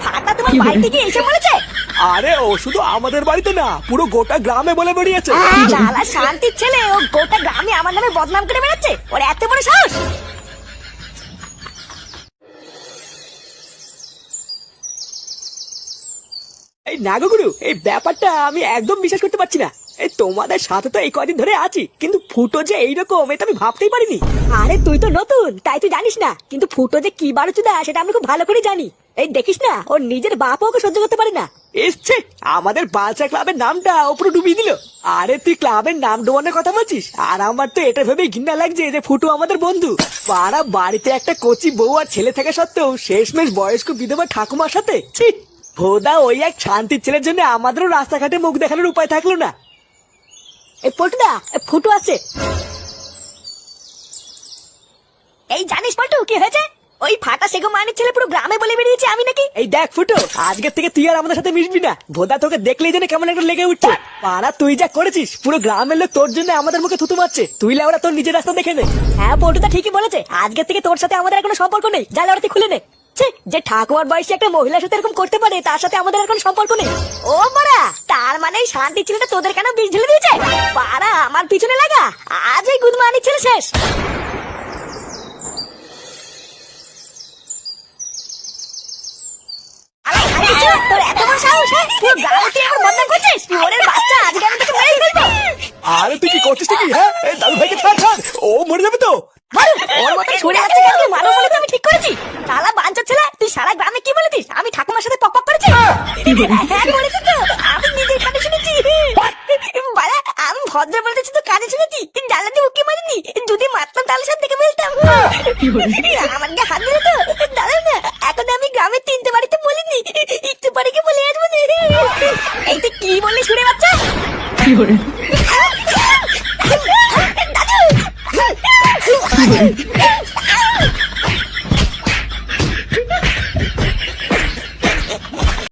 ফাটা তোমার বাড়িতে গিয়ে এসে বলেছে? আরে ও শুধু আমাদের বাড়িতে না, পুরো গোটা গ্রামে বলে বেরিয়েছে। শালা শান্তির ছেলে, ও গোটা গ্রামে আমার নামে বদনাম করে বেড়াচ্ছে। ওর এত বড় সাহস! এই নাগগুরু, এই ব্যাপারটা আমি একদম বিশ্বাস করতে পারছি না। এই তোমাদের সাথে তো এই কদিন ধরে আছি, কিন্তু ফুটো যে এইরকম এটা আমি ভাবতেই পারিনি। আরে তুই তো নতুন, তাই তুই জানিস না, কিন্তু ফুটো যে কি বারুচুদা সেটা আমি খুব ভালো করে জানি। এই দেখিস না, ওর নিজের বাপও ওকে সহ্য করতে পারে না। এসছে আমাদের বালচা ক্লাবের নামটা ওপরে ডুবিয়ে দিল। আরে তুই ক্লাবের নাম ডোবানোর কথা বলছিস, আর আমার তো এটা ভেবেই ঘৃণা লাগছে যে ফুটু আমাদের বন্ধু। পাড়া বাড়িতে একটা কচি বউ আর ছেলে থাকা সত্ত্বেও শেষমেশ বয়স্ক বিধবা ঠাকুমার সাথে ছি। ভোদা ওই এক শান্তির ছেলের জন্য আমাদেরও রাস্তাঘাটে মুখ দেখানোর উপায় থাকলো না। এই পল্টুদা, ফুটু আছে। এই জানিস পল্টু কি হয়েছে? ওই ফাটা সেগো মানের ছেলে পুরো গ্রামে বলে বেরিয়েছে আমি নাকি। এই দেখ ফুটো, আজকের থেকে তুই আর আমাদের সাথে মিশবি না। ভোদা তোকে দেখলেই যেন কেমন একটা লেগে উঠছে। পাড়া তুই যা করেছিস, পুরো গ্রামের লোক তোর জন্য আমাদের মুখে থুতু মারছে। তুই লাউরা তোর নিজের রাস্তা দেখে নে। হ্যাঁ পল্টুদা ঠিকই বলেছে, আজকের থেকে তোর সাথে আমাদের আর কোনো সম্পর্ক নেই। যা লাউরা তুই খুলে নে। যে ঠাকুমার বয়সী একটা মহিলার সাথে এরকম করতে পারে, তার সাথে আমাদের আর কোনো সম্পর্ক নেই। ও বড়া, তার মানে শান্তি ছেলেটা তোদের কেন বিষ ঢেলে দিয়েছে? পাড়া আমার পিছনে লাগা, আজ এই গুদমানি ছেলে শেষ। তোর এত বড় সাহস, পুরো গ্রামে তুই আমার বদনাম করছিস? ওরে বাচ্চা, আজকে আমি তোকে মেরেই ফেলবো। আরে তুই কি করছিস কি? হ্যাঁ, এই দাদু ভাইকে ছাড় ছাড়, ও মরে যাবে তো। ওর মতো সরে যাচ্ছে কেন? মারো বলে তো আমি ঠিক করেছি। শালা বাঞ্চার ছেলে, তুই সারা গ্রামে কি বলেছিস? আমি ঠাকুমার সাথে পক পক করেছি। হ্যাঁ বলেছি তো, আমি নিজের কানে শুনেছি। বাড়া, আমি ভদ্র বলেছি তো কানে শুনেছি, জ্বালা দিয়ে উকি মারিনি। যদি মারতাম তাহলে সব দেখে ফেলতাম। আমার গায়ে হাত দিলে তো দাঁড়াও না, এখন আমি গ্রামের 3টে বাড়িতে বলিনি, একটু পরে কি বলে আসবো। এই তুই কি বললি শুনে বাচ্চা? দাদু